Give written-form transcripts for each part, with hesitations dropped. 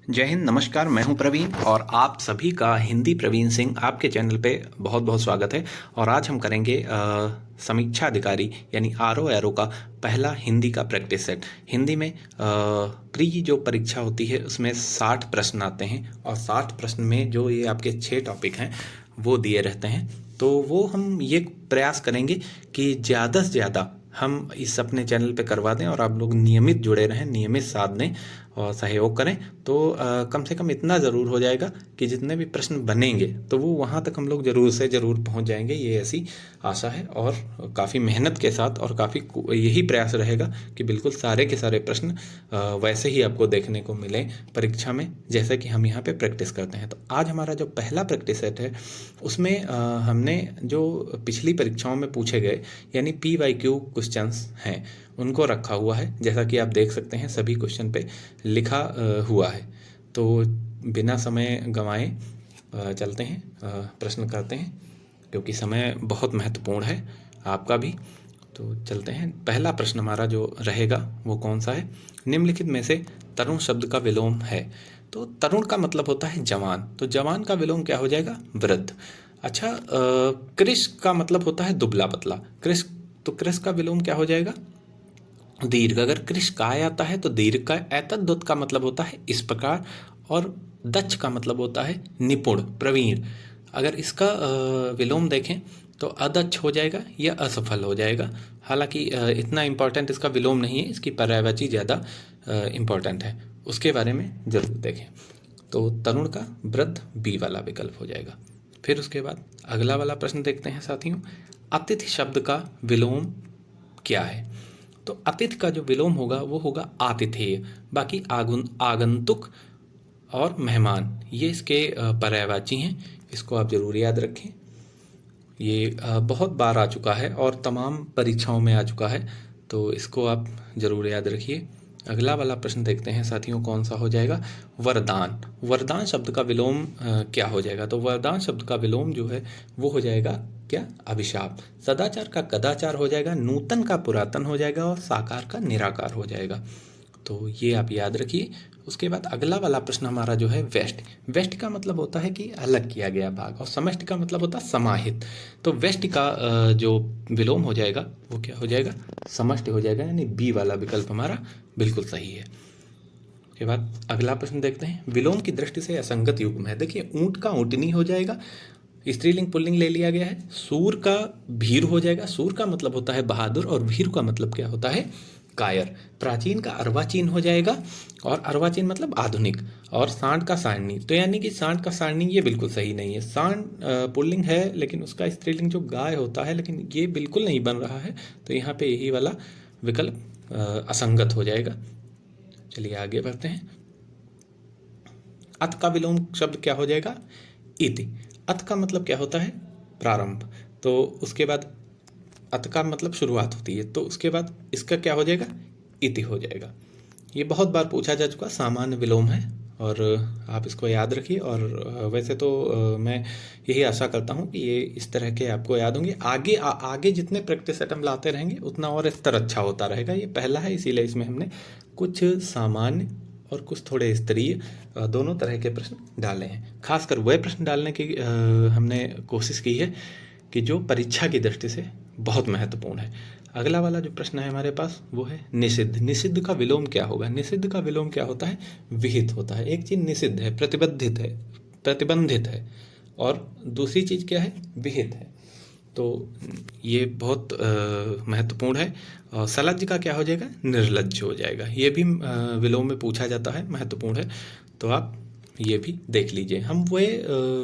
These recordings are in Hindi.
जय हिंद, नमस्कार। मैं हूं प्रवीण और आप सभी का हिंदी प्रवीण सिंह आपके चैनल पे बहुत बहुत स्वागत है। और आज हम करेंगे समीक्षा अधिकारी यानी आरओ एरो का पहला हिंदी का प्रैक्टिस सेट। हिंदी में प्री जो परीक्षा होती है उसमें 60 प्रश्न आते हैं और 60 प्रश्न में जो ये आपके 6 टॉपिक हैं वो दिए रहते हैं। तो वो हम ये प्रयास करेंगे कि ज़्यादा से ज़्यादा हम इस अपने चैनल पे करवा दें और आप लोग नियमित जुड़े रहें, नियमित साथ दें और सहयोग करें। तो कम से कम इतना ज़रूर हो जाएगा कि जितने भी प्रश्न बनेंगे तो वो वहाँ तक हम लोग ज़रूर से ज़रूर पहुँच जाएंगे, ये ऐसी आशा है। और काफ़ी मेहनत के साथ और काफ़ी यही प्रयास रहेगा कि बिल्कुल सारे के सारे प्रश्न वैसे ही आपको देखने को मिलें परीक्षा में जैसे कि हम यहाँ पे प्रैक्टिस करते हैं। तो आज हमारा जो पहला प्रैक्टिस सेट है उसमें हमने जो पिछली परीक्षाओं में पूछे गए यानी PYQ क्वेश्चंस हैं उनको रखा हुआ है। जैसा कि आप देख सकते हैं सभी क्वेश्चन पे लिखा हुआ है। तो बिना समय गंवाए चलते हैं, प्रश्न करते हैं क्योंकि समय बहुत महत्वपूर्ण है आपका भी। तो चलते हैं। पहला प्रश्न हमारा जो रहेगा वो कौन सा है? निम्नलिखित में से तरुण शब्द का विलोम है। तो तरुण का मतलब होता है जवान, तो जवान का विलोम क्या हो जाएगा? वृद्ध। अच्छा, कृश का मतलब होता है दुबला पतला। कृश, तो कृश का विलोम क्या हो जाएगा? दीर्घ। अगर कृश काय आता है तो दीर्घ का। एतद्वत् का मतलब होता है इस प्रकार। और दक्ष का मतलब होता है निपुण, प्रवीण। अगर इसका विलोम देखें तो अदक्ष हो जाएगा या असफल हो जाएगा। हालांकि इतना इम्पोर्टेंट इसका विलोम नहीं है, इसकी पर्यायवाची ज़्यादा इम्पोर्टेंट है, उसके बारे में ज़रूर देखें। तो तरुण का वृद्ध बी वाला विकल्प हो जाएगा। फिर उसके बाद अगला वाला प्रश्न देखते हैं साथियों। अतिथि शब्द का विलोम क्या है? तो अतिथि का जो विलोम होगा वो होगा आतिथेय। बाकी आगंतुक और मेहमान ये इसके पर्यायवाची हैं, इसको आप जरूर याद रखें। ये बहुत बार आ चुका है और तमाम परीक्षाओं में आ चुका है, तो इसको आप जरूर याद रखिए। अगला वाला प्रश्न देखते हैं साथियों, कौन सा हो जाएगा? वरदान। वरदान शब्द का विलोम क्या हो जाएगा? तो वरदान शब्द का विलोम जो है वो हो जाएगा क्या? अभिशाप। सदाचार का कदाचार हो जाएगा, नूतन का पुरातन हो जाएगा और साकार का निराकार हो जाएगा। तो ये आप याद रखिए। उसके बाद अगला वाला प्रश्न हमारा जो है वेस्ट। वेस्ट का मतलब होता है कि अलग किया गया भाग, और समष्टि का मतलब होता है समाहित। तो वेस्ट का जो विलोम हो जाएगा वो क्या हो जाएगा? समष्टि हो जाएगा, यानी बी वाला विकल्प हमारा बिल्कुल सही है। उसके बाद अगला प्रश्न देखते हैं। विलोम की दृष्टि से असंगत युग्म है। देखिए, ऊंट का ऊँटनी हो जाएगा, स्त्रीलिंग पुल्लिंग ले लिया गया है। सूर का भीर हो जाएगा। सूर का मतलब होता है बहादुर और भीर का मतलब क्या होता है? कायर। प्राचीन का अर्वाचीन हो जाएगा, और अर्वाचीन मतलब आधुनिक। और सांड का सांडनी, तो यानी कि सांड का सांडनी ये बिल्कुल सही नहीं है। सांड पुल्लिंग है लेकिन उसका स्त्रीलिंग जो गाय होता है, लेकिन ये बिल्कुल नहीं बन रहा है, तो यहाँ पे यही वाला विकल्प असंगत हो जाएगा। चलिए आगे बढ़ते हैं। अत का विलोम शब्द क्या हो जाएगा? इति। अत का मतलब क्या होता है? प्रारंभ। तो उसके बाद अत का मतलब शुरुआत होती है, तो उसके बाद इसका क्या हो जाएगा? इति हो जाएगा। ये बहुत बार पूछा जा चुका सामान्य विलोम है और आप इसको याद रखिए। और वैसे तो मैं यही आशा करता हूँ कि ये इस तरह के आपको याद होंगे। आगे आगे जितने प्रैक्टिस सेट हम लाते रहेंगे उतना और स्तर अच्छा होता रहेगा। ये पहला है, इसीलिए इसमें हमने कुछ सामान्य और कुछ थोड़े स्तरीय दोनों तरह के प्रश्न डाले हैं। खासकर वह प्रश्न डालने की हमने कोशिश की है कि जो परीक्षा की दृष्टि से बहुत महत्वपूर्ण है। अगला वाला जो प्रश्न है हमारे पास वो है निषिद्ध। निषिद्ध का विलोम क्या होगा? निषिद्ध का विलोम क्या होता है? विहित होता है। एक चीज निषिद्ध है, प्रतिबंधित है, और दूसरी चीज क्या है? विहित है। तो ये बहुत महत्वपूर्ण है। और सलज्ज का क्या हो जाएगा? निर्लज्ज हो जाएगा। ये भी विलोम में पूछा जाता है, महत्वपूर्ण है, तो आप ये भी देख लीजिए। हम वे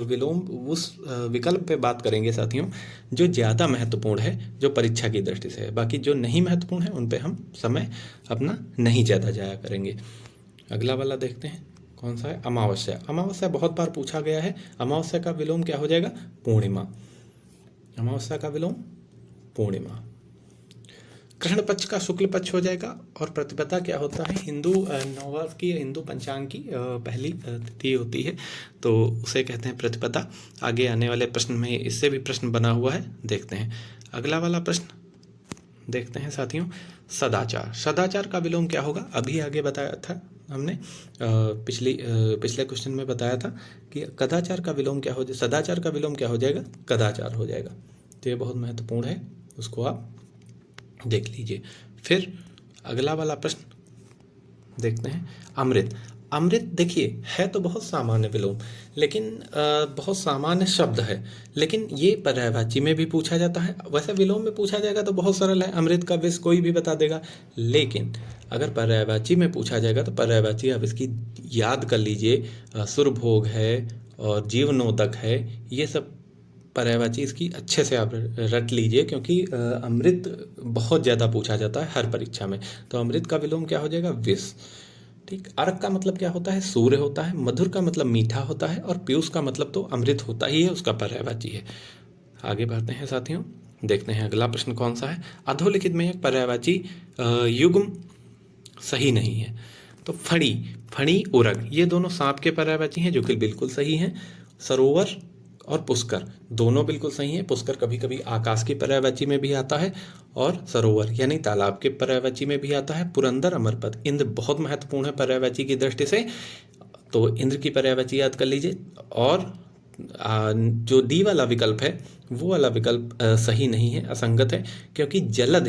विलोम उस विकल्प पे बात करेंगे साथियों जो ज़्यादा महत्वपूर्ण है, जो परीक्षा की दृष्टि से है। बाकी जो नहीं महत्वपूर्ण है उन पे हम समय अपना नहीं ज़्यादा जाया करेंगे। अगला वाला देखते हैं, कौन सा है? अमावस्या। अमावस्या बहुत बार पूछा गया है। अमावस्या का विलोम क्या हो जाएगा? पूर्णिमा। अमावस्या का विलोम पूर्णिमा। कृष्ण पक्ष का शुक्ल पक्ष हो जाएगा। और प्रतिपदा क्या होता है? हिंदू नववर्ष की, हिंदू पंचांग की पहली तिथि होती है, तो उसे कहते हैं प्रतिपदा। आगे आने वाले प्रश्न में इससे भी प्रश्न बना हुआ है, देखते हैं। अगला वाला प्रश्न देखते हैं साथियों, सदाचार। सदाचार का विलोम क्या होगा? अभी आगे बताया था हमने पिछले क्वेश्चन में बताया था कि कदाचार का विलोम क्या हो जाए, सदाचार का विलोम क्या हो जाएगा, कदाचार हो जाएगा। तो ये बहुत महत्वपूर्ण है, उसको आप देख लीजिए। फिर अगला वाला प्रश्न देखते हैं, अमृत। अमृत देखिए है तो बहुत सामान्य विलोम, लेकिन बहुत सामान्य शब्द है, लेकिन ये पर्यायवाची में भी पूछा जाता है। वैसे विलोम में पूछा जाएगा तो बहुत सरल है, अमृत का विष कोई भी बता देगा, लेकिन अगर पर्यायवाची में पूछा जाएगा तो पर्यायवाची आप इसकी याद कर लीजिए, सुरभोग है और जीवनोदक है, ये सब पर्यायवाची इसकी अच्छे से आप रट लीजिए, क्योंकि अमृत बहुत ज़्यादा पूछा जाता है हर परीक्षा में। तो अमृत का विलोम क्या हो जाएगा, विष। ठीक, अर्क का मतलब क्या होता है, सूर्य होता है। मधुर का मतलब मीठा होता है, और पीयूष का मतलब तो अमृत होता ही है, उसका पर्यायवाची है। आगे बढ़ते हैं साथियों, देखते हैं अगला प्रश्न कौन सा है। अधोलिखित में एक पर्यायवाची युग्म सही नहीं है। तो फणी, फणी, उरग, ये दोनों सांप के पर्यायवाची हैं, जो कि बिल्कुल सही हैं। सरोवर और पुष्कर दोनों बिल्कुल सही हैं। पुष्कर कभी कभी आकाश की पर्यायवाची में भी आता है, और सरोवर यानी तालाब के पर्यायवाची में भी आता है। पुरंदर, अमरपद, इंद्र बहुत महत्वपूर्ण है पर्यायवाची की दृष्टि से, तो इंद्र की पर्यायवाची याद कर लीजिए। और जो डी वाला विकल्प है वो वाला विकल्प सही नहीं है, असंगत है, क्योंकि जलद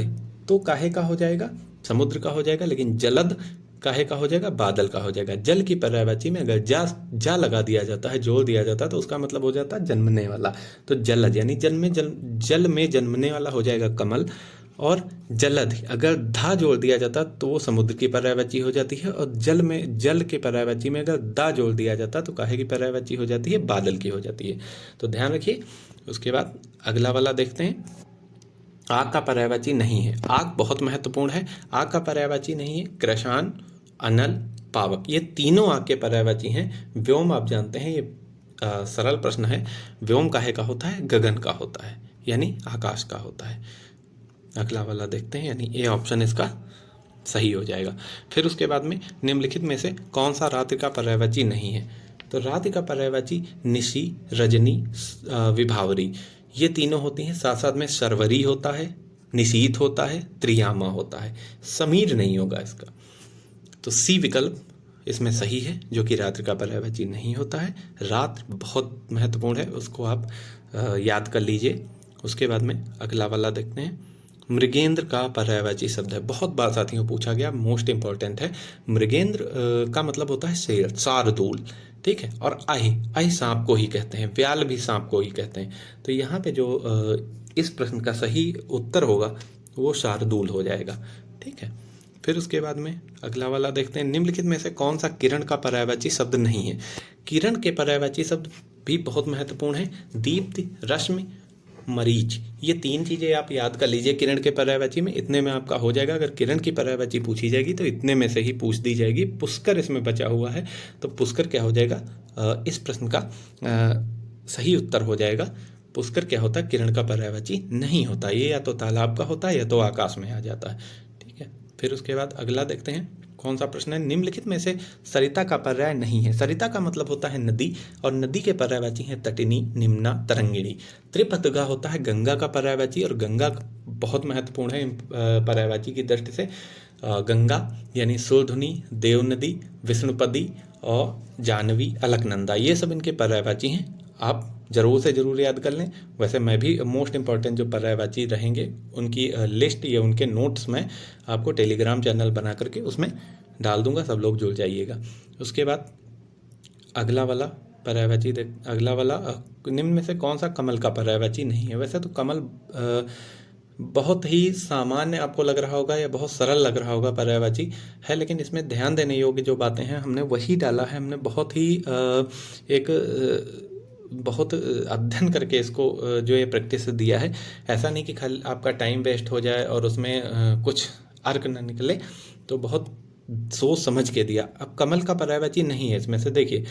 तो काहे का हो जाएगा, समुद्र का हो जाएगा, लेकिन जलद काहे का हो जाएगा, बादल का हो जाएगा। जल की पर्यायवाची में अगर जा लगा दिया जाता है, जोड़ दिया जाता है, तो उसका मतलब हो जाता है जन्मने वाला। तो जलद यानी जल में जन्मने वाला हो जाएगा कमल, और जलद अगर धा जोड़ दिया जाता तो वो समुद्र की पर्यायवाची हो जाती है, और जल के पर्यायवाची में अगर दा जोड़ दिया जाता तो काहे की पर्यायवाची हो जाती है, बादल की हो जाती है। तो ध्यान रखिए। उसके बाद अगला वाला देखते हैं, आग का पर्यायवाची नहीं है। आग बहुत महत्वपूर्ण है, आग का पर्यायवाची नहीं है। कृशान, अनल, पावक, ये तीनों आग के पर्यायवाची हैं। व्योम आप जानते हैं, ये सरल प्रश्न है। व्योम काहे का होता है, गगन का होता है, यानी आकाश का होता है। अगला वाला देखते हैं, यानी ए ऑप्शन इसका सही हो जाएगा। फिर उसके बाद में निम्नलिखित में से कौन सा रात्रि का पर्यायवाची नहीं है। तो रात्रि का पर्यायवाची निशी, रजनी, विभावरी, ये तीनों होती हैं। साथ साथ में शर्वरी होता है, निशीत होता है, त्रियामा होता है। समीर नहीं होगा इसका। तो सी विकल्प इसमें सही है, जो कि रात्रि का पर्यायवाची नहीं होता है। रात्र बहुत महत्वपूर्ण है, उसको आप याद कर लीजिए। उसके बाद में अगला वाला देखते हैं, मृगेंद्र का पर्यायवाची शब्द है। बहुत बार साथियों पूछा गया, मोस्ट इंपॉर्टेंट है। मृगेंद्र का मतलब होता है शेर, शार्दूल, ठीक है। और आई सांप को ही कहते हैं, व्याल भी सांप को ही कहते हैं। तो यहाँ पे जो इस प्रश्न का सही उत्तर होगा वो शार्दूल हो जाएगा, ठीक है। फिर उसके बाद में अगला वाला देखते हैं, निम्नलिखित में से कौन सा किरण का पर्यायवाची शब्द नहीं है। किरण के पर्यायवाची शब्द भी बहुत महत्वपूर्ण है। दीप्ति, रश्मि, मरीच, ये तीन चीजें आप याद कर लीजिए किरण के पर्यायवाची में। इतने में आपका हो जाएगा। अगर किरण की पर्यायवाची पूछी जाएगी तो इतने में से ही पूछ दी जाएगी। पुष्कर इसमें बचा हुआ है, तो पुष्कर क्या हो जाएगा, इस प्रश्न का सही उत्तर हो जाएगा। पुष्कर क्या होता है, किरण का पर्यायवाची नहीं होता। ये या तो तालाब का होता है या तो आकाश में आ जाता है, ठीक है। फिर उसके बाद अगला देखते हैं, कौन सा प्रश्न है, निम्नलिखित में से सरिता का पर्याय नहीं है। सरिता का मतलब होता है नदी, और नदी के पर्यायवाची हैं तटिनी, निम्ना, तरंगिणी। त्रिपतगा होता है गंगा का पर्यायवाची, और गंगा बहुत महत्वपूर्ण है पर्यायवाची की दृष्टि से। गंगा यानी सूर्धुनी, देवनदी, विष्णुपदी और जानवी, अलकनंदा, ये सब इनके पर्यायवाची हैं। आप जरूर से जरूर याद कर लें। वैसे मैं भी मोस्ट इंपॉर्टेंट जो पर्यायवाची रहेंगे उनकी लिस्ट या उनके नोट्स में आपको टेलीग्राम चैनल बना करके उसमें डाल दूंगा, सब लोग जुड़ जाइएगा। उसके बाद अगला वाला पर्यायवाची अगला वाला, निम्न में से कौन सा कमल का पर्यायवाची नहीं है। वैसे तो कमल बहुत ही सामान्य आपको लग रहा होगा या बहुत सरल लग रहा होगा पर्यायवाची है, लेकिन इसमें ध्यान देने योग्य जो बातें हैं हमने वही डाला है। हमने बहुत ही बहुत अध्ययन करके इसको जो ये प्रैक्टिस दिया है। ऐसा नहीं कि खाली आपका टाइम वेस्ट हो जाए और उसमें कुछ अर्क न निकले, तो बहुत सोच समझ के दिया। अब कमल का पर्यायवाची नहीं है इसमें से, देखिए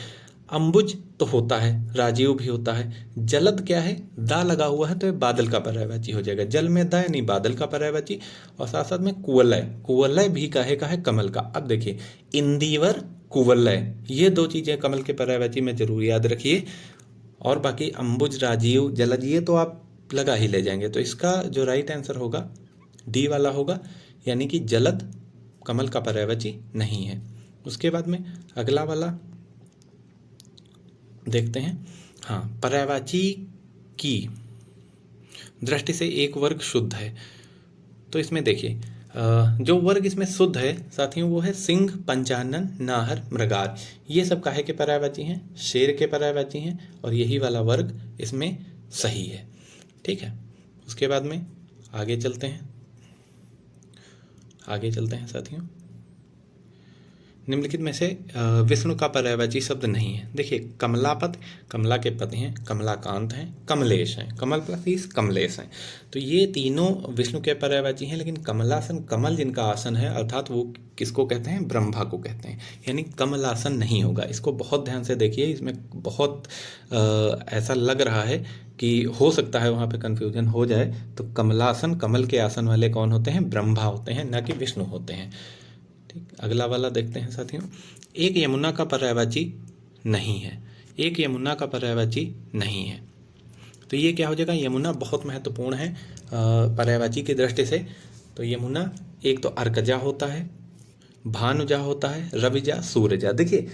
अंबुज तो होता है, राजीव भी होता है। जलद क्या है, दा लगा हुआ है, तो ये बादल का पर्यायवाची हो जाएगा। जल में दा यानी बादल का पर्यायवाची। और साथ साथ में कुवलय, कुवलय भी काहे का है, कमल का। अब देखिए इंदिवर, कुवलय, ये दो चीजें कमल के पर्यायवाची में जरूर याद रखिए। और बाकी अंबुज, राजीव, जलद, ये तो आप लगा ही ले जाएंगे। तो इसका जो राइट आंसर होगा डी वाला होगा, यानी कि जलद कमल का पर्यायवाची नहीं है। उसके बाद में अगला वाला देखते हैं। हाँ, पर्यायवाची की दृष्टि से एक वर्ग शुद्ध है। तो इसमें देखिए जो वर्ग इसमें शुद्ध है साथियों वो है सिंह, पंचानन, नाहर, मृगार। ये सब काहे के पर्यायवाची हैं? शेर के पर्यायवाची हैं, और यही वाला वर्ग इसमें सही है। ठीक है, उसके बाद में आगे चलते हैं साथियों। निम्नलिखित में से विष्णु का पर्यायवाची शब्द नहीं है। देखिए, कमलापत, कमला के पति हैं, कमलाकांत हैं, कमलेश हैं, कमल प्लस ईश कमलेश हैं। तो ये तीनों विष्णु के पर्यायवाची हैं, लेकिन कमलासन, कमल जिनका आसन है, अर्थात वो किसको कहते हैं? ब्रह्मा को कहते हैं, यानी कमलासन नहीं होगा। इसको बहुत ध्यान से देखिए, इसमें बहुत ऐसा लग रहा है कि हो सकता है वहाँ पे कन्फ्यूजन हो जाए। तो कमलासन, कमल के आसन वाले कौन होते हैं? ब्रह्मा होते हैं, ना कि विष्णु होते हैं। ठीक, अगला वाला देखते हैं साथियों। एक यमुना का पर्यायवाची नहीं है। एक यमुना का पर्यायवाची नहीं है, तो ये क्या हो जाएगा? यमुना बहुत महत्वपूर्ण है पर्यायवाची की दृष्टि से। तो यमुना एक तो अर्कजा होता है, भानुजा होता है, रविजा, सूर्यजा। देखिए,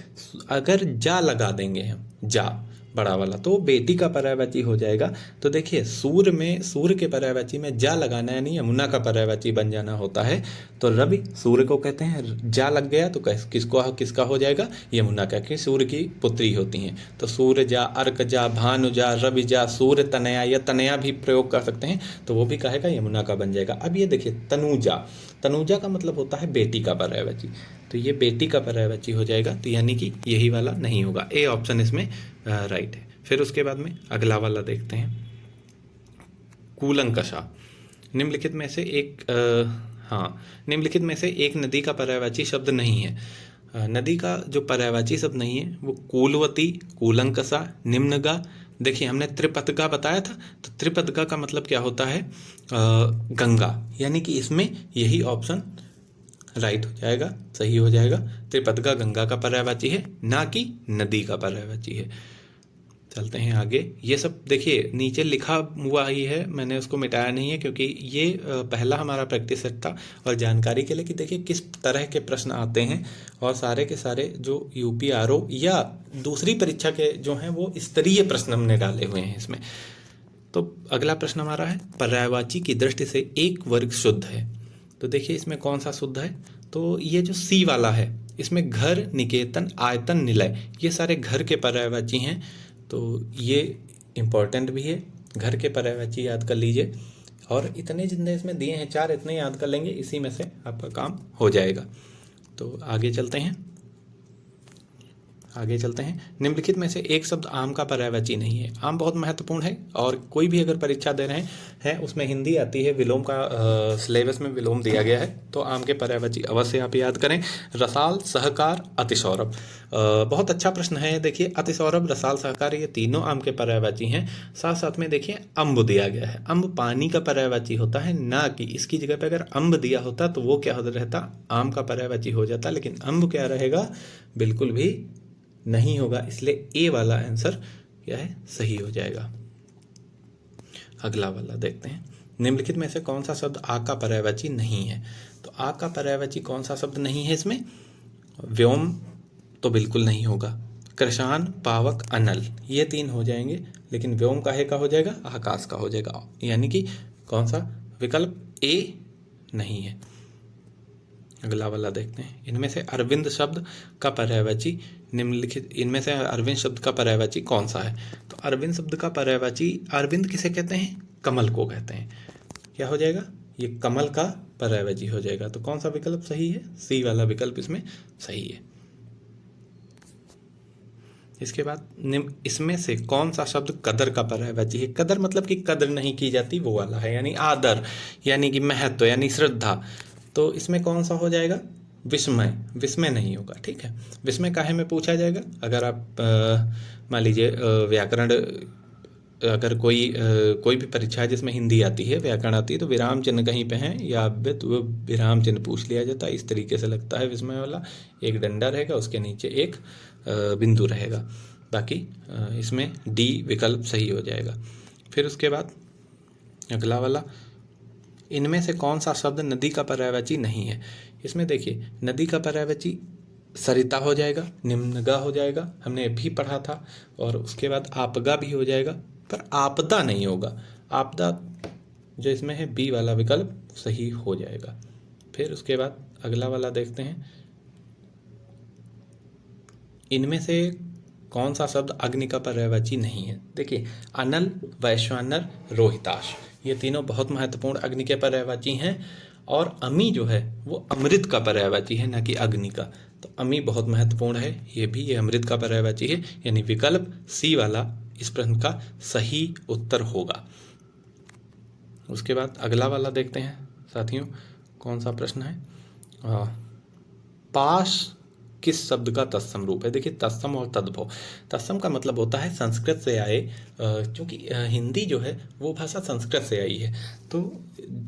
अगर जा लगा देंगे हम, जा बड़ा वाला, तो बेटी का पर्यायवाची हो जाएगा। तो देखिए, सूर्य में, सूर्य के पर्यायवाची में जा लगाना यानी यमुना का पर्यायवाची बन जाना होता है। तो रवि सूर्य को कहते हैं, जा लग गया तो किसका हो जाएगा? यमुना का, कि सूर्य की पुत्री होती हैं। तो सूर्यजा, अर्कजा, भानुजा, रविजा, सूर्य तनया, या तनया भी प्रयोग कर सकते हैं, तो वो भी कहेगा यमुना का बन जाएगा। अब ये देखिए, तनुजा, तनुजा का मतलब होता है बेटी का पर्यायवाची, तो ये बेटी का पर्यायवाची हो जाएगा। तो यानी कि यही वाला नहीं होगा, ए ऑप्शन इसमें राइट है। फिर उसके बाद में अगला वाला देखते हैं, कूलंकषा। निम्नलिखित में से एक नदी का पर्यायवाची शब्द नहीं है। नदी का जो पर्यायवाची शब्द नहीं है वो कूलवती, कूलंकषा, निम्नगा। देखिए, हमने त्रिपतगा बताया था, तो त्रिपतगा का मतलब क्या होता है? गंगा, यानी कि इसमें यही ऑप्शन राइट हो जाएगा, सही हो जाएगा। त्रिपतगा गंगा का पर्यायवाची है, ना कि नदी का पर्यायवाची है। चलते हैं आगे। ये सब देखिए नीचे लिखा हुआ ही है, मैंने उसको मिटाया नहीं है, क्योंकि ये पहला हमारा प्रैक्टिस सेट था और जानकारी के लिए कि देखिए किस तरह के प्रश्न आते हैं। और सारे के सारे जो यूपीआरओ या दूसरी परीक्षा के जो हैं वो स्तरीय प्रश्न हमने डाले हुए हैं इसमें। तो अगला प्रश्न हमारा है, पर्यायवाची की दृष्टि से एक वर्ग शुद्ध है। तो देखिए, इसमें कौन सा शुद्ध है? तो ये जो सी वाला है, इसमें घर, निकेतन, आयतन, निलय, ये सारे घर के पर्यायवाची हैं। तो ये इम्पोर्टेंट भी है, घर के पर्यायवाची याद कर लीजिए। और इतने जितने इसमें दिए हैं 4, इतने याद कर लेंगे, इसी में से आपका काम हो जाएगा। तो आगे चलते हैं। निम्नलिखित में से एक शब्द आम का पर्यायवाची नहीं है। आम बहुत महत्वपूर्ण है, और कोई भी अगर परीक्षा दे रहे हैं उसमें हिंदी आती है, विलोम का सिलेबस में विलोम दिया गया है, तो आम के पर्यायवाची अवश्य आप याद करें। रसाल, सहकार, अतिसौरभ। बहुत अच्छा प्रश्न है। देखिए, अतिसौरभ, रसाल, सहकार, ये तीनों आम के पर्यायवाची हैं। साथ साथ में देखिए, अम्ब दिया गया है। अम्ब पानी का पर्यायवाची होता है, ना कि इसकी जगह पर अगर अम्ब दिया होता तो वो क्या रहता? आम का पर्यायवाची हो जाता, लेकिन अम्ब क्या रहेगा? बिल्कुल भी नहीं होगा, इसलिए ए वाला आंसर क्या है? सही हो जाएगा। अगला वाला देखते हैं। निम्नलिखित में से कौन सा शब्द आ का पर्यायवाची नहीं है? तो आ का पर्यायवाची कौन सा शब्द नहीं है इसमें? व्योम तो बिल्कुल नहीं होगा। कृशान, पावक, अनल, ये 3 हो जाएंगे, लेकिन व्योम काहे का हो जाएगा? आकाश का हो जाएगा, यानी कि कौन सा विकल्प? ए नहीं है। अगला वाला देखते हैं। इनमें से अरविंद शब्द का पर्यायवाची निम्नलिखित, इनमें से अरविंद शब्द का पर्यायवाची कौन सा है? तो अरविंद शब्द का पर्यायवाची, अरविंद किसे कहते हैं? कमल को कहते हैं। क्या हो जाएगा? ये कमल का पर्यायवाची हो जाएगा। तो कौन सा विकल्प सही है? सी वाला विकल्प इसमें सही है। इसके बाद इसमें से कौन सा शब्द कदर का पर्यायवाची है? कदर मतलब कि कदर नहीं की जाती, वो वाला है, यानी आदर, यानी कि महत्व, यानी श्रद्धा। तो इसमें कौन सा हो जाएगा? विस्मय। विस्मय नहीं होगा। ठीक है, विस्मय काहे में पूछा जाएगा? अगर आप मान लीजिए व्याकरण, अगर कोई भी परीक्षा है जिसमें हिंदी आती है, व्याकरण आती है, तो विराम चिन्ह कहीं पे है या तो वो विराम चिन्ह पूछ लिया जाता है। इस तरीके से लगता है विस्मय वाला। एक डंडा रहेगा, उसके नीचे एक बिंदु रहेगा। बाकी इसमें डी विकल्प सही हो जाएगा। फिर उसके बाद अगला वाला, इनमें से कौन सा शब्द नदी का पर्यायवाची नहीं है? इसमें देखिए, नदी का पर्यायवाची सरिता हो जाएगा, निम्नगा हो जाएगा, हमने भी पढ़ा था, और उसके बाद आपगा भी हो जाएगा, पर आपदा नहीं होगा। आपदा जो इसमें है बी वाला विकल्प सही हो जाएगा। फिर उसके बाद अगला वाला देखते हैं, इनमें से कौन सा शब्द अग्नि का पर्यायवाची नहीं है। देखिए, अनल, वैश्वानर, रोहिताश, ये तीनों बहुत महत्वपूर्ण अग्नि के पर्यायवाची हैं, और अमी जो है वो अमृत का पर्यायवाची है, ना कि अग्नि का। तो अमी बहुत महत्वपूर्ण है, ये अमृत का पर्यायवाची है, यानी विकल्प सी वाला इस प्रश्न का सही उत्तर होगा। उसके बाद अगला वाला देखते हैं साथियों, कौन सा प्रश्न है। पाश किस शब्द का तत्सम रूप है। देखिए, तत्सम और तद्भव, तत्सम का मतलब होता है संस्कृत से आए, क्योंकि हिंदी जो है वो भाषा संस्कृत से आई है, तो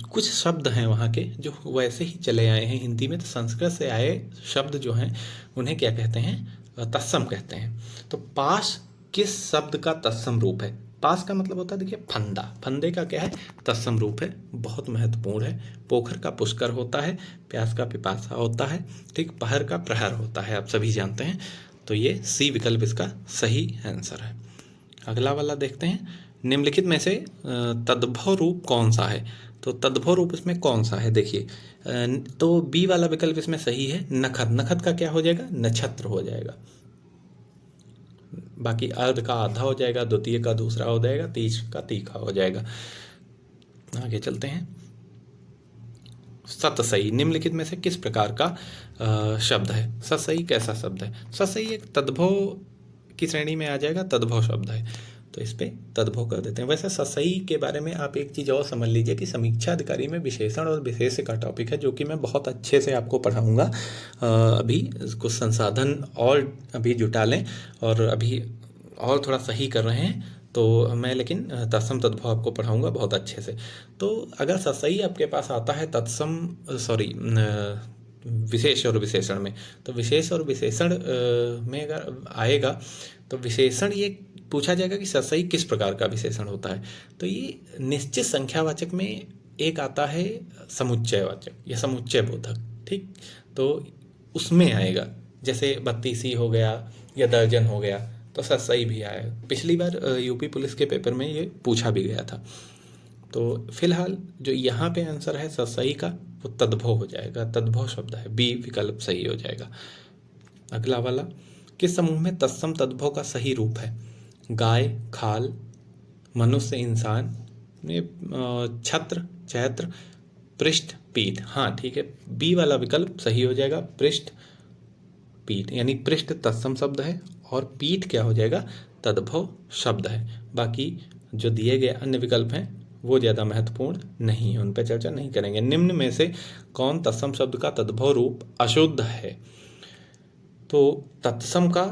कुछ शब्द हैं वहाँ के जो वैसे ही चले आए हैं हिंदी में, तो संस्कृत से आए शब्द जो हैं उन्हें क्या कहते हैं, तत्सम कहते हैं। तो पाश किस शब्द का तत्सम रूप है। पास का मतलब होता है, देखिए, फंदा, फंदे का क्या है, तत्सम रूप है, बहुत महत्वपूर्ण है। पोखर का पुष्कर होता है, प्यास का पिपासा होता है, ठीक, पहर का प्रहर होता है, आप सभी जानते हैं। तो ये सी विकल्प इसका सही आंसर है। अगला वाला देखते हैं, निम्नलिखित में से तद्भव रूप कौन सा है। तो तद्भव रूप इसमें कौन सा है, देखिए, तो बी वाला विकल्प इसमें सही है, नखत, नखत का क्या हो जाएगा, नक्षत्र हो जाएगा। बाकी अर्ध का आधा हो जाएगा, द्वितीय का दूसरा हो जाएगा, तीज का तीखा हो जाएगा। आगे चलते हैं, सतसई निम्नलिखित में से किस प्रकार का शब्द है। सतसई कैसा शब्द है, सतसई एक तद्भव की श्रेणी में आ जाएगा, तद्भव शब्द है, तो इस पे तद्भव कर देते हैं। वैसे सतसई के बारे में आप एक चीज़ और समझ लीजिए कि समीक्षा अधिकारी में विशेषण और विशेष्य का टॉपिक है, जो कि मैं बहुत अच्छे से आपको पढ़ाऊँगा। अभी कुछ संसाधन और अभी जुटा लें, और अभी और थोड़ा सही कर रहे हैं, तो मैं लेकिन तत्सम तद्भव आपको पढ़ाऊँगा बहुत अच्छे से। तो अगर सतसई आपके पास आता है तत्सम, सॉरी, विशेष और विशेषण में, तो विशेष और विशेषण में अगर आएगा तो विशेषण ये पूछा जाएगा कि सतसई किस प्रकार का विशेषण होता है। तो ये निश्चित संख्यावाचक में एक आता है समुच्चयवाचक या समुच्चय बोधक, ठीक, तो उसमें आएगा, जैसे 32 हो गया या दर्जन हो गया, तो सतसई भी आया। पिछली बार यूपी पुलिस के पेपर में ये पूछा भी गया था। तो फिलहाल जो यहाँ पे आंसर है सतसई का, वो तद्भव हो जाएगा, तद्भव शब्द है, बी विकल्प सही हो जाएगा। अगला वाला, किस समूह में तत्सम तद्भव का सही रूप है। गाय, खाल, मनुष्य, इंसान, ये छत्र, चैत्र, पृष्ठ, पीठ। हाँ ठीक है, बी वाला विकल्प सही हो जाएगा, पृष्ठ पीठ, यानी पृष्ठ तत्सम शब्द है और पीठ क्या हो जाएगा, तद्भव शब्द है। बाकी जो दिए गए अन्य विकल्प हैं वो ज़्यादा महत्वपूर्ण नहीं है, उन पर चर्चा नहीं करेंगे। निम्न में से कौन तत्सम शब्द का तद्भव रूप अशुद्ध है। तो तत्सम का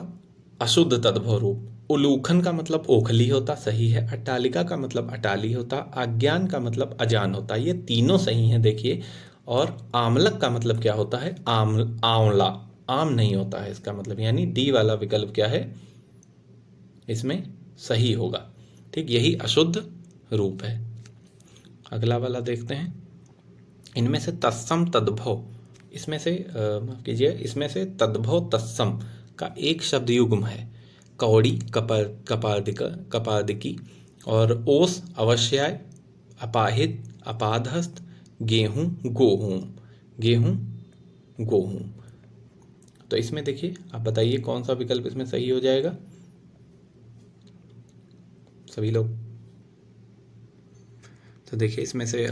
अशुद्ध तद्भव रूप, उलूखन का मतलब ओखली होता, सही है। अट्टालिका का मतलब अटाली होता, अज्ञान का मतलब अजान होता, ये तीनों सही हैं, देखिए। और आमलक का मतलब क्या होता है, आंवला, आम नहीं होता है इसका मतलब, यानी डी वाला विकल्प क्या है, इसमें सही होगा, ठीक, यही अशुद्ध रूप है। अगला वाला देखते हैं, इनमें से तत्सम तद्भव, इसमें से माफ कीजिए, इसमें से तद्भव तत्सम का एक शब्द युग्म है, कौड़ी, कपादिकी, और ओस, अवश्याय, अपाहित, अपादहस्त, गेहूं, गोहूं, गेहूं, गोहूं। तो इसमें देखिए, आप बताइए कौन सा विकल्प इसमें सही हो जाएगा सभी लोग। तो देखिए, इसमें से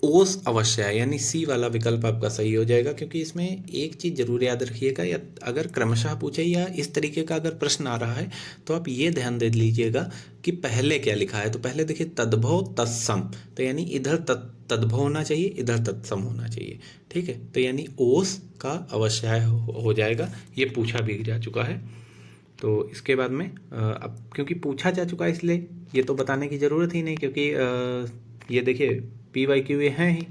ओस अवश्य है, यानी सी वाला विकल्प आपका सही हो जाएगा, क्योंकि इसमें एक चीज़ जरूर याद रखिएगा, या अगर क्रमशः पूछे या इस तरीके का अगर प्रश्न आ रहा है तो आप ये ध्यान दे लीजिएगा कि पहले क्या लिखा है। तो पहले देखिए तद्भव तत्सम, तो यानी इधर तद्भव होना चाहिए, इधर तत्सम होना चाहिए, ठीक है। तो यानी ओस का अवश्य हो जाएगा, ये पूछा भी जा चुका है। तो इसके बाद में अब क्योंकि पूछा जा चुका है इसलिए ये तो बताने की ज़रूरत ही नहीं, क्योंकि ये देखिए PYQ ये हैं ही।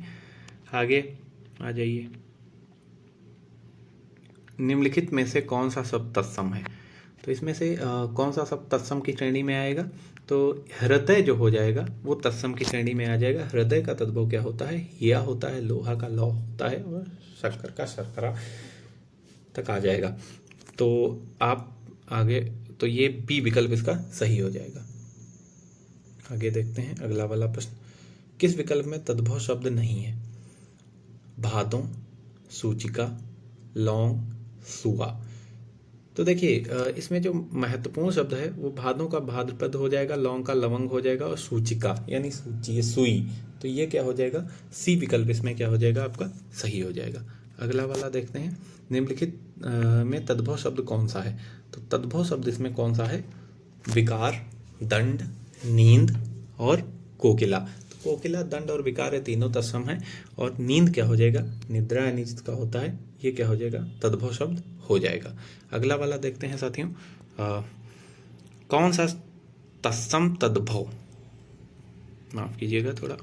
आगे आ जाइए, निम्नलिखित में से कौन सा शब्द तत्सम है। तो इसमें से कौन सा शब्द तत्सम की श्रेणी में आएगा, तो हृदय जो हो जाएगा वो तत्सम की श्रेणी में आ जाएगा। हृदय का तद्भव क्या होता है, हिया होता है, लोहा का लौ होता है, और शक्कर का शर्करा तक आ जाएगा। तो आप आगे, तो ये बी विकल्प इसका सही हो जाएगा। आगे देखते हैं अगला वाला प्रश्न। किस विकल्प में तद्भव शब्द नहीं है? भादों, सूचिका, लौंग, सुआ। तो देखिए इसमें जो महत्वपूर्ण शब्द है वो भादों का भाद्रपद हो जाएगा, लौंग का लवंग हो जाएगा, और सूचिका यानी सूची सुई, तो ये क्या हो जाएगा? सी विकल्प इसमें क्या हो जाएगा? आपका सही हो जाएगा। अगला वाला देखते हैं। निम्नलिखित में तद्भव शब्द कौन सा है? तो तद्भव शब्द इसमें कौन सा है? विकार, दंड, नींद और कोकिला। तो कोकिला, दंड और विकार, ये तीनों तत्सम है। और नींद क्या हो जाएगा? निद्रा यानी जिसका होता है, ये क्या हो जाएगा? तद्भव शब्द हो जाएगा। अगला वाला देखते हैं साथियों। कौन सा तत्सम तद्भव, माफ कीजिएगा थोड़ा,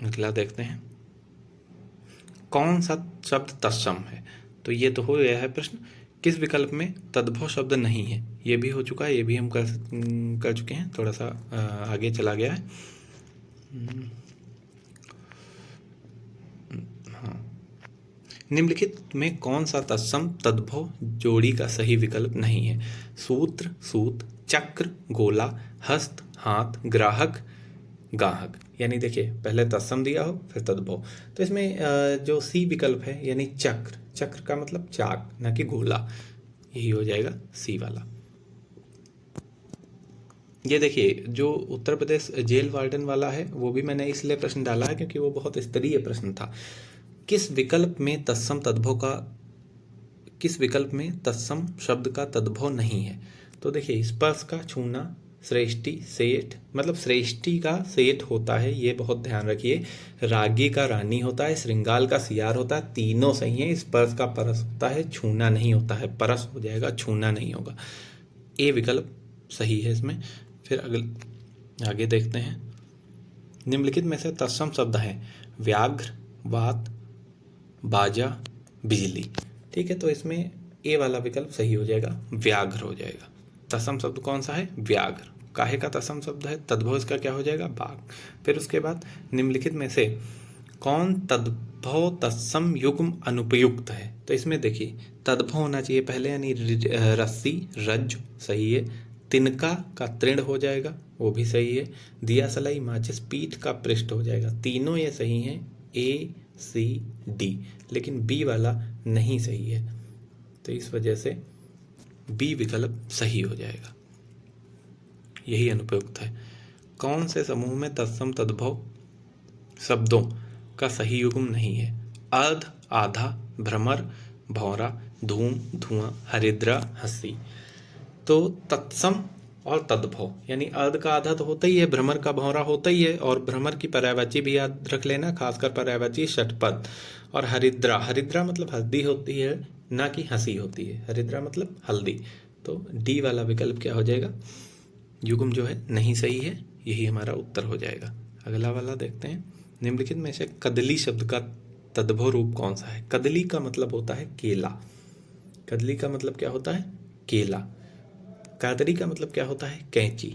अगला देखते हैं। कौन सा शब्द तत्सम है? तो ये तो हो गया है प्रश्न। किस विकल्प में तद्भव शब्द नहीं है? ये भी हो चुका है, ये भी हम कर चुके हैं, थोड़ा सा आगे चला गया है। हाँ, निम्नलिखित में कौन सा तत्सम तद्भव जोड़ी का सही विकल्प नहीं है? सूत्र, सूत, चक्र, गोला, हस्त, हाथ, ग्राहक, गाहक। यानी देखिए पहले तत्सम दिया हो फिर तद्भव, तो इसमें जो सी विकल्प है यानी चक्र, चक्र का मतलब चाक ना कि गोला, यही हो जाएगा सी वाला। ये देखिए जो उत्तर प्रदेश जेल वार्डन वाला है वो भी मैंने इसलिए प्रश्न डाला है क्योंकि वो बहुत स्तरीय प्रश्न था। किस विकल्प में तत्सम तद्भव का, किस विकल्प में तत्सम शब्द का तद्भव नहीं है? तो देखिए स्पर्श का छूना, श्रेष्ठी, सेठ, मतलब श्रेष्ठी का सेठ होता है, ये बहुत ध्यान रखिए। रागी का रानी होता है, श्रृंगाल का सियार होता है, तीनों सही है। स्पर्श का परस होता है, छूना नहीं होता है, परस हो जाएगा, छूना नहीं होगा। ए विकल्प सही है इसमें। फिर आगे देखते हैं। निम्नलिखित में से तत्सम शब्द हैं व्याघ्र, वात, बाजा, बिजली। ठीक है, तो इसमें ए वाला विकल्प सही हो जाएगा, व्याघ्र हो जाएगा। तत्सम शब्द कौन सा है? व्याघ्र। काहे का तत्सम शब्द है? तद्भव इसका क्या हो जाएगा? बाघ। फिर उसके बाद निम्नलिखित में से कौन तद्भव तत्सम युग्म अनुपयुक्त है? तो इसमें देखिए तद्भव होना चाहिए पहले, यानी रस्सी, रज्जु सही है। तिनका का तृण हो जाएगा, वो भी सही है। दिया सलाई, माचिस, पीठ का पृष्ठ हो जाएगा, तीनों ये सही हैं, ए, सी, डी। लेकिन बी वाला नहीं सही है, तो इस वजह से बी विकल्प सही हो जाएगा, यही अनुपयुक्त है। कौन से समूह में तत्सम तद्भव शब्दों का सही युग्म नहीं है? अर्ध, आधा, भ्रमर, भौरा, धूम, धुआं, हरिद्रा, हंसी। तो तत्सम और तद्भव यानी अर्ध का आधा तो होता ही है, भ्रमर का भौरा होता ही है, और भ्रमर की पर्यायवाची भी याद रख लेना, खासकर पर्यायवाची षटपद। और हरिद्रा, हरिद्रा मतलब हल्दी होती है ना कि हंसी होती है, हरिद्रा मतलब हल्दी। तो डी वाला विकल्प क्या हो जाएगा? युग्म जो है नहीं सही है, यही हमारा उत्तर हो जाएगा। अगला वाला देखते हैं। निम्नलिखित में से कदली शब्द का तद्भव रूप कौन सा है? कदली का मतलब होता है केला, कदली का मतलब क्या होता है? केला। कादरी का मतलब क्या होता है? कैंची।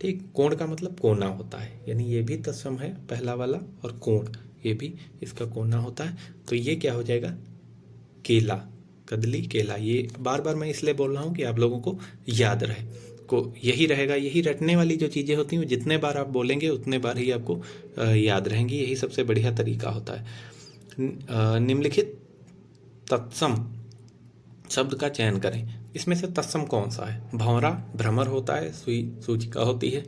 ठीक, कोण का मतलब कोना होता है, यानी ये भी तत्सम है पहला वाला, और कोण ये भी इसका कोना होता है, तो ये क्या हो जाएगा? केला, कदली, केला। ये बार बार मैं इसलिए बोल रहा हूँ कि आप लोगों को याद रहे, को यही रहेगा। यही रटने वाली जो चीज़ें होती हैं जितने बार आप बोलेंगे उतने बार ही आपको याद रहेंगी, यही सबसे बढ़िया तरीका होता है। निम्नलिखित तत्सम शब्द का चयन करें, इसमें से तत्सम कौन सा है? भंवरा भ्रमर होता है, सुई सूचिका होती है,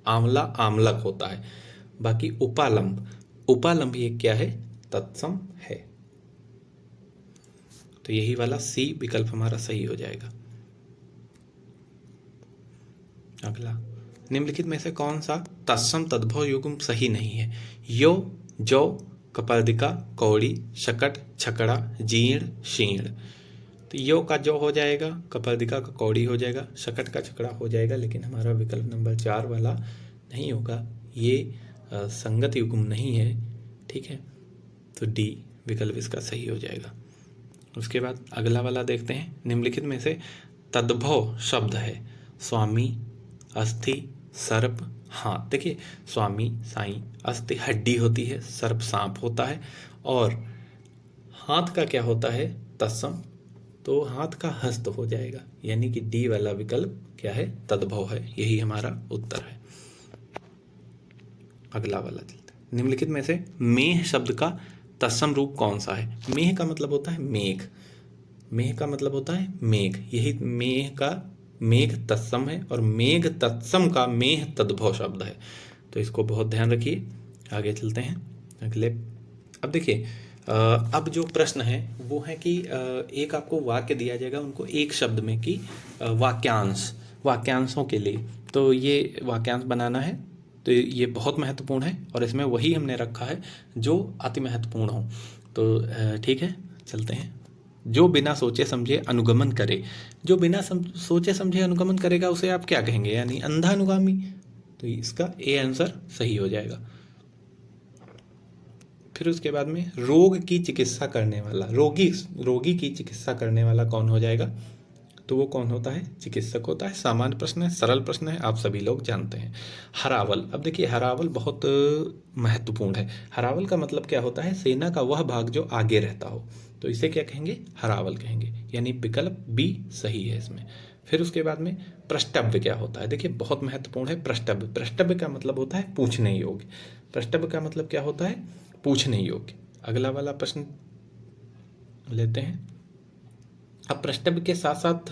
आंवला आमलक होता है। बाकी उपालंब, उपालंब ये क्या है? तत्सम है। तो यही वाला सी विकल्प हमारा सही हो जाएगा। अगला, निम्नलिखित में से कौन सा तत्सम तद्भव युग्म सही नहीं है? यो, जो, कपर्दिका, कौड़ी, शकट, छकड़ा, जीर्ण, शीर्ण। तो यो का जो हो जाएगा, कपर्दिका का कौड़ी हो जाएगा, शकट का छकड़ा हो जाएगा, लेकिन हमारा विकल्प नंबर 4 वाला नहीं होगा, ये संगत युग्म नहीं है। ठीक है, तो डी विकल्प इसका सही हो जाएगा। उसके बाद अगला वाला देखते हैं। निम्नलिखित में से तद्भव शब्द है स्वामी, अस्थि, सर्प, हाथ। देखिए स्वामी साईं, अस्थि हड्डी होती है, सर्प सांप होता है, और हाथ का क्या होता है? तत्सम, तो हाथ का हस्त हो जाएगा, यानी कि डी वाला विकल्प क्या है? तद्भव है। यही हमारा उत्तर है। अगला वाला चलते हैं। निम्नलिखित में से मेह शब्द का तत्सम रूप कौन सा है? मेह का मतलब होता है मेघ, मेह का मतलब होता है मेघ, यही मेह का मेघ तत्सम है, और मेघ तत्सम का मेह तद्भव शब्द है। तो इसको बहुत ध्यान रखिए। आगे चलते हैं अगले। अब देखिए, अब जो प्रश्न है वो है कि एक आपको वाक्य दिया जाएगा उनको एक शब्द में कि वाक्यांशों के लिए, तो ये वाक्यांश बनाना है। तो ये बहुत महत्वपूर्ण है, और इसमें वही हमने रखा है जो अति महत्वपूर्ण हो। तो ठीक है, चलते हैं। जो बिना सोचे समझे अनुगमन करे, जो बिना सोचे समझे अनुगमन करेगा उसे आप क्या कहेंगे? यानी अंधा अनुगामी। तो इसका ए आंसर सही हो जाएगा। फिर उसके बाद में रोग की चिकित्सा करने वाला, रोगी की चिकित्सा करने वाला कौन हो जाएगा? तो वो कौन होता है? चिकित्सक होता है। सामान्य प्रश्न है, सरल प्रश्न है, आप सभी लोग जानते हैं। हरावल, अब देखिए हरावल बहुत महत्वपूर्ण है। हरावल का मतलब क्या होता है? सेना का वह भाग जो आगे रहता हो, तो इसे क्या कहेंगे? हरावल कहेंगे, यानी विकल्प बी सही है इसमें। फिर उसके बाद में प्रष्टव्य क्या होता है? देखिए बहुत महत्वपूर्ण है प्रष्टव्य। प्रष्टव्य का मतलब होता है पूछने योग्य। प्रष्टव्य का मतलब क्या होता है? पूछने योग्य। अगला वाला प्रश्न लेते हैं। अब प्रष्टव्य के साथ साथ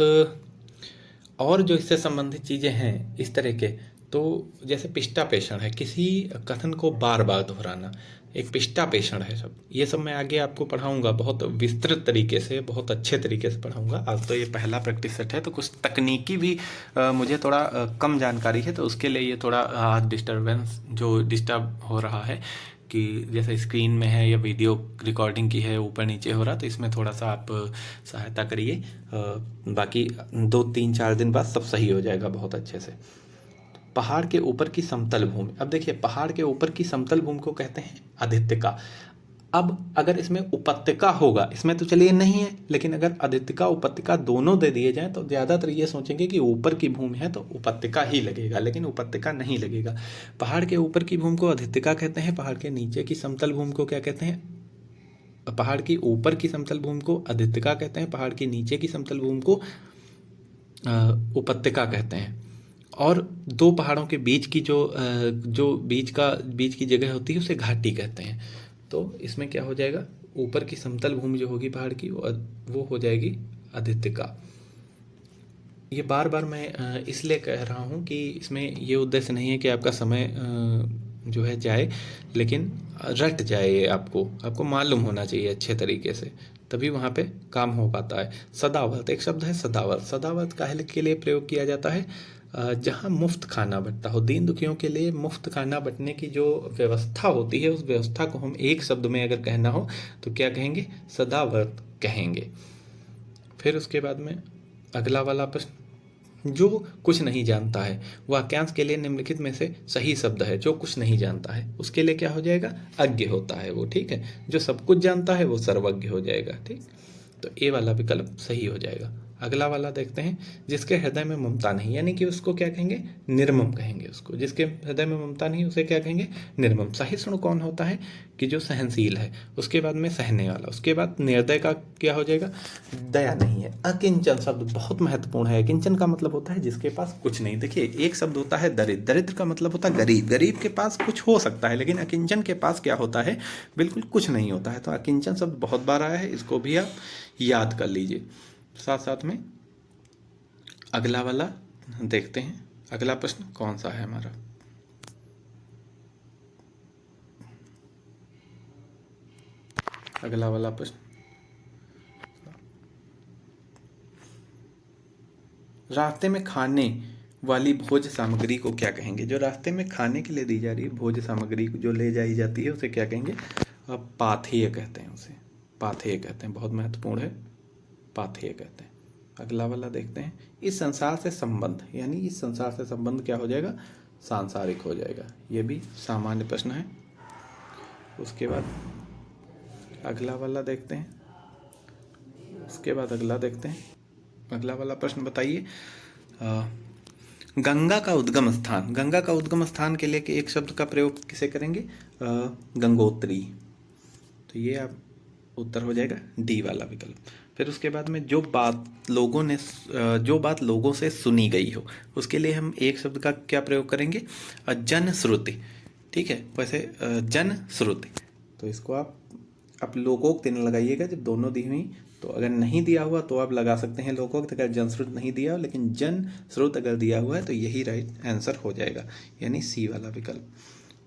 और जो इससे संबंधित चीज़ें हैं इस तरह के, तो जैसे पिष्टापेषण है, किसी कथन को बार बार दोहराना, एक पिष्टापेषण है सब। ये सब मैं आगे आपको पढ़ाऊंगा बहुत विस्तृत तरीके से, बहुत अच्छे तरीके से पढ़ाऊंगा। आज तो ये पहला प्रैक्टिस सेट है, तो कुछ तकनीकी भी मुझे थोड़ा कम जानकारी है, तो उसके लिए ये थोड़ा आज डिस्टर्ब हो रहा है कि जैसे स्क्रीन में है या वीडियो रिकॉर्डिंग की है ऊपर नीचे हो रहा, तो इसमें थोड़ा सा आप सहायता करिए। बाकी 2-3-4 दिन बाद सब सही हो जाएगा बहुत अच्छे से। पहाड़ के ऊपर की समतल भूमि, अब देखिए पहाड़ के ऊपर की समतल भूमि को कहते हैं आदित्यका। अब अगर इसमें उपत्यका होगा, इसमें तो चलिए नहीं है, लेकिन अगर आदित्यका उपत्यका दोनों दे दिए जाएं तो ज़्यादातर ये सोचेंगे कि ऊपर की भूमि है तो उपत्यका ही लगेगा, लेकिन उपत्यका नहीं लगेगा। पहाड़ के ऊपर की भूमि को आदित्यका कहते हैं, पहाड़ के नीचे की समतल भूमि को क्या कहते हैं? पहाड़ की ऊपर की समतल भूमि को आदित्यका कहते हैं, पहाड़ के नीचे की समतल भूमि को उपत्यका कहते हैं। और दो पहाड़ों के बीच की जो बीच की जगह होती है उसे घाटी कहते हैं। तो इसमें क्या हो जाएगा? ऊपर की समतल भूमि जो होगी पहाड़ की वो हो जाएगी आदित्यका। ये बार बार मैं इसलिए कह रहा हूँ कि इसमें ये उद्देश्य नहीं है कि आपका समय जो है जाए, लेकिन रट जाए, आपको मालूम होना चाहिए अच्छे तरीके से, तभी वहाँ पे काम हो पाता है। सदावर्त एक शब्द है, सदावर्त। सदावर्त काहे के लिए प्रयोग किया जाता है? जहाँ मुफ्त खाना बंटता हो, दीन दुखियों के लिए मुफ्त खाना बंटने की जो व्यवस्था होती है, उस व्यवस्था को हम एक शब्द में अगर कहना हो तो क्या कहेंगे? सदावर्त कहेंगे। फिर उसके बाद में अगला वाला प्रश्न, जो कुछ नहीं जानता है, वाक्यांश के लिए निम्नलिखित में से सही शब्द है। जो कुछ नहीं जानता है उसके लिए क्या हो जाएगा? अज्ञ होता है वो, ठीक है। जो सब कुछ जानता है वो सर्वज्ञ हो जाएगा, ठीक। तो ए वाला विकल्प सही हो जाएगा। अगला वाला देखते हैं, जिसके हृदय में ममता नहीं, यानी कि उसको क्या कहेंगे? निर्मम कहेंगे उसको। जिसके हृदय में ममता नहीं उसे क्या कहेंगे? निर्मम। सहिष्णु कौन होता है? कि जो सहनशील है। उसके बाद में सहने वाला। उसके बाद निर्दय का क्या हो जाएगा? दया नहीं है। अकिंचन शब्द बहुत महत्वपूर्ण है। अकिंचन का मतलब होता है जिसके पास कुछ नहीं। देखिए एक शब्द होता है दरिद्र, दरिद्र का मतलब होता है गरीब, गरीब के पास कुछ हो सकता है, लेकिन अकिंचन के पास क्या होता है? बिल्कुल कुछ नहीं होता है। तो अकिंचन शब्द बहुत बार आया है, इसको भी आप याद कर लीजिए। साथ साथ में अगला वाला देखते हैं। अगला प्रश्न कौन सा है हमारा? अगला वाला प्रश्न, रास्ते में खाने वाली भोज सामग्री को क्या कहेंगे? जो रास्ते में खाने के लिए दी जा रही है भोज सामग्री जो ले जाई जाती है उसे क्या कहेंगे? पाथेय कहते हैं उसे, पाथेय कहते हैं। बहुत महत्वपूर्ण है, पाथेय कहते हैं। अगला वाला देखते हैं, इस संसार से संबंध, यानी इस संसार से संबंध क्या हो जाएगा? सांसारिक हो जाएगा। ये भी सामान्य प्रश्न है। उसके बाद अगला वाला देखते हैं। उसके बाद अगला देखते हैं। अगला वाला प्रश्न बताइए, गंगा का उद्गम स्थान, गंगा का उद्गम स्थान के लिए एक शब्द का प्रयोग किसे करेंगे? गंगोत्री। तो ये आप उत्तर हो जाएगा डी वाला विकल्प। फिर उसके बाद में जो बात लोगों से सुनी गई हो, उसके लिए हम एक शब्द का क्या प्रयोग करेंगे, जनश्रुति। ठीक है, वैसे जनश्रुति, तो इसको आप लोकोक्त न लगाइएगा जब दोनों दी हुई। तो अगर नहीं दिया हुआ तो आप लगा सकते हैं लोकोक्त, अगर जनश्रुत नहीं दिया हो, लेकिन जन स्रोत अगर दिया हुआ है तो यही राइट आंसर हो जाएगा, यानी सी वाला विकल्प।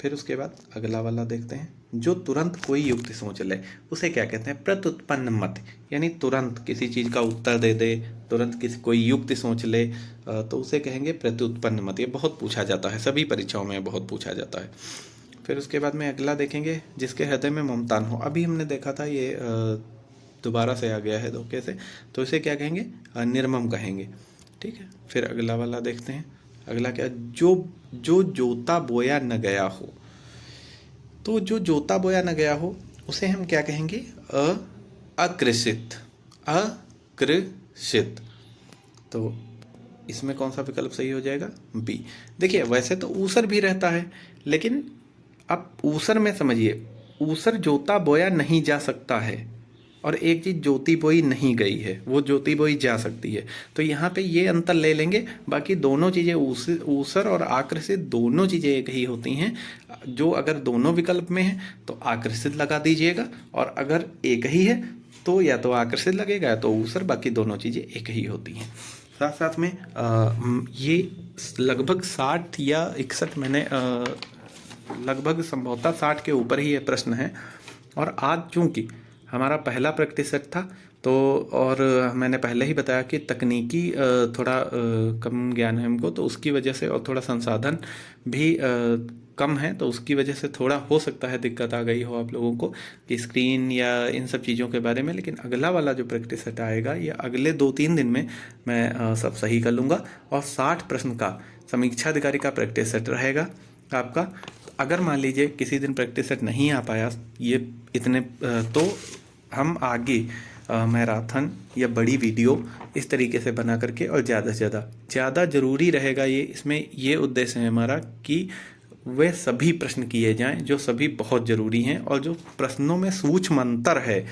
फिर उसके बाद अगला वाला देखते हैं, जो तुरंत कोई युक्ति सोच ले उसे क्या कहते हैं, प्रत्युत्पन्न मत, यानी तुरंत किसी चीज़ का उत्तर दे दे, तुरंत कोई युक्ति सोच ले, तो उसे कहेंगे प्रत्युत्पन्न मत। ये बहुत पूछा जाता है, सभी परीक्षाओं में बहुत पूछा जाता है। फिर उसके बाद में अगला देखेंगे, जिसके हृदय में ममता न हो। अभी हमने देखा था, ये दोबारा से आ गया है धोखे से, तो इसे क्या कहेंगे, निर्मम कहेंगे। ठीक है, फिर अगला वाला देखते हैं। अगला क्या, जो जोता बोया न गया हो। तो जो जोता बोया न गया हो उसे हम क्या कहेंगे, अकृषित। अकृषित, तो इसमें कौन सा विकल्प सही हो जाएगा, बी। देखिए वैसे तो ऊसर भी रहता है, लेकिन अब ऊसर में समझिए, ऊसर जोता बोया नहीं जा सकता है, और एक चीज़ जोती बोई नहीं गई है, वो जोती बोई जा सकती है। तो यहाँ पे ये अंतर ले लेंगे, बाकी दोनों चीज़ें ऊसर और आकृषित दोनों चीज़ें एक ही होती हैं। जो अगर दोनों विकल्प में है तो आकृषित लगा दीजिएगा, और अगर एक ही है तो या तो आकृषित लगेगा या तो ऊसर, बाकी दोनों चीज़ें एक ही होती हैं। साथ साथ में ये लगभग 60 या 61 मैंने लगभग संभवतः 60 के ऊपर ही ये प्रश्न है। और आज चूँकि हमारा पहला प्रैक्टिस सेट था, तो और मैंने पहले ही बताया कि तकनीकी थोड़ा कम ज्ञान है हमको, तो उसकी वजह से, और थोड़ा संसाधन भी कम है, तो उसकी वजह से थोड़ा हो सकता है दिक्कत आ गई हो आप लोगों को कि स्क्रीन या इन सब चीज़ों के बारे में। लेकिन अगला वाला जो प्रैक्टिस सेट आएगा, या अगले 2-3 दिन में मैं सब सही कर लूँगा, और 60 प्रश्न का समीक्षा अधिकारी का प्रैक्टिस सेट रहेगा आपका। अगर मान लीजिए किसी दिन प्रैक्टिस सेट नहीं आ पाया ये इतने, तो हम आगे मैराथन या बड़ी वीडियो इस तरीके से बना करके, और ज़्यादा से ज़्यादा ज़रूरी रहेगा ये, इसमें ये उद्देश्य है हमारा कि वे सभी प्रश्न किए जाएं जो सभी बहुत ज़रूरी हैं, और जो प्रश्नों में सूक्ष्म अंतर है,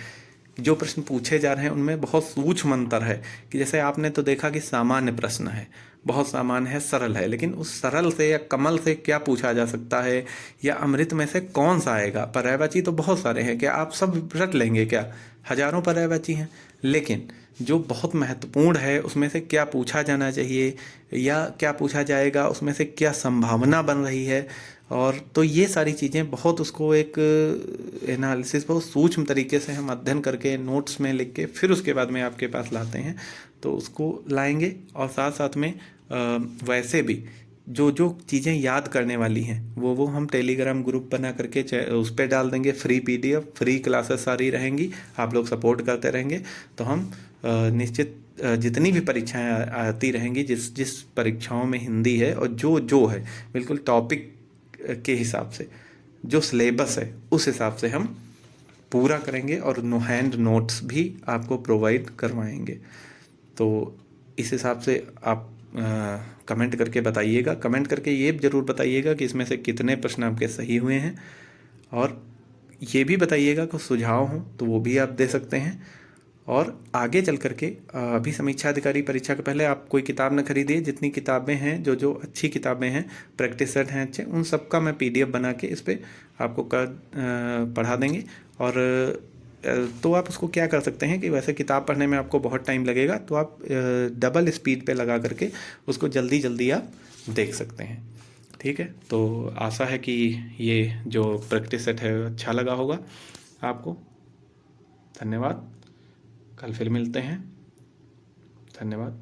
जो प्रश्न पूछे जा रहे हैं उनमें बहुत सूक्ष्म अंतर है। कि जैसे आपने तो देखा कि सामान्य प्रश्न है, बहुत सामान्य है, सरल है, लेकिन उस सरल से या कमल से क्या पूछा जा सकता है, या अमृत में से कौन सा आएगा। पर्यायवाची तो बहुत सारे हैं, क्या आप सब रट लेंगे क्या, हजारों पर्यायवाची हैं। लेकिन जो बहुत महत्वपूर्ण है उसमें से क्या पूछा जाना चाहिए या क्या पूछा जाएगा, उसमें से क्या संभावना बन रही है, और तो ये सारी चीज़ें बहुत, उसको एक एनालिसिस बहुत सूक्ष्म तरीके से हम अध्ययन करके नोट्स में लिख के फिर उसके बाद में आपके पास लाते हैं, तो उसको लाएंगे। और साथ साथ में वैसे भी जो जो चीज़ें याद करने वाली हैं वो हम टेलीग्राम ग्रुप बना करके उस पर डाल देंगे, फ्री PDF, फ्री क्लासेस सारी रहेंगी, आप लोग सपोर्ट करते रहेंगे, तो हम निश्चित जितनी भी परीक्षाएं आती रहेंगी, जिस परीक्षाओं में हिंदी है, और जो है बिल्कुल टॉपिक के हिसाब से, जो सिलेबस है उस हिसाब से हम पूरा करेंगे, और नो हैंड नोट्स भी आपको प्रोवाइड करवाएंगे। तो इस हिसाब से आप कमेंट करके बताइएगा, कमेंट करके ये ज़रूर बताइएगा कि इसमें से कितने प्रश्न आपके सही हुए हैं, और ये भी बताइएगा कि सुझाव हों तो वो भी आप दे सकते हैं। और आगे चल करके अभी समीक्षा अधिकारी परीक्षा के पहले आप कोई किताब न खरीदिए, जितनी किताबें हैं, जो अच्छी किताबें हैं, प्रैक्टिस सेट हैं अच्छे, उन सब का मैं PDF बना के इस पर आपको पढ़ा देंगे। और तो आप उसको क्या कर सकते हैं कि वैसे किताब पढ़ने में आपको बहुत टाइम लगेगा, तो आप डबल स्पीड पे लगा करके उसको जल्दी जल्दी आप देख सकते हैं। ठीक है, तो आशा है कि ये जो प्रैक्टिस सेट है अच्छा लगा होगा आपको। धन्यवाद, कल फिर मिलते हैं। धन्यवाद।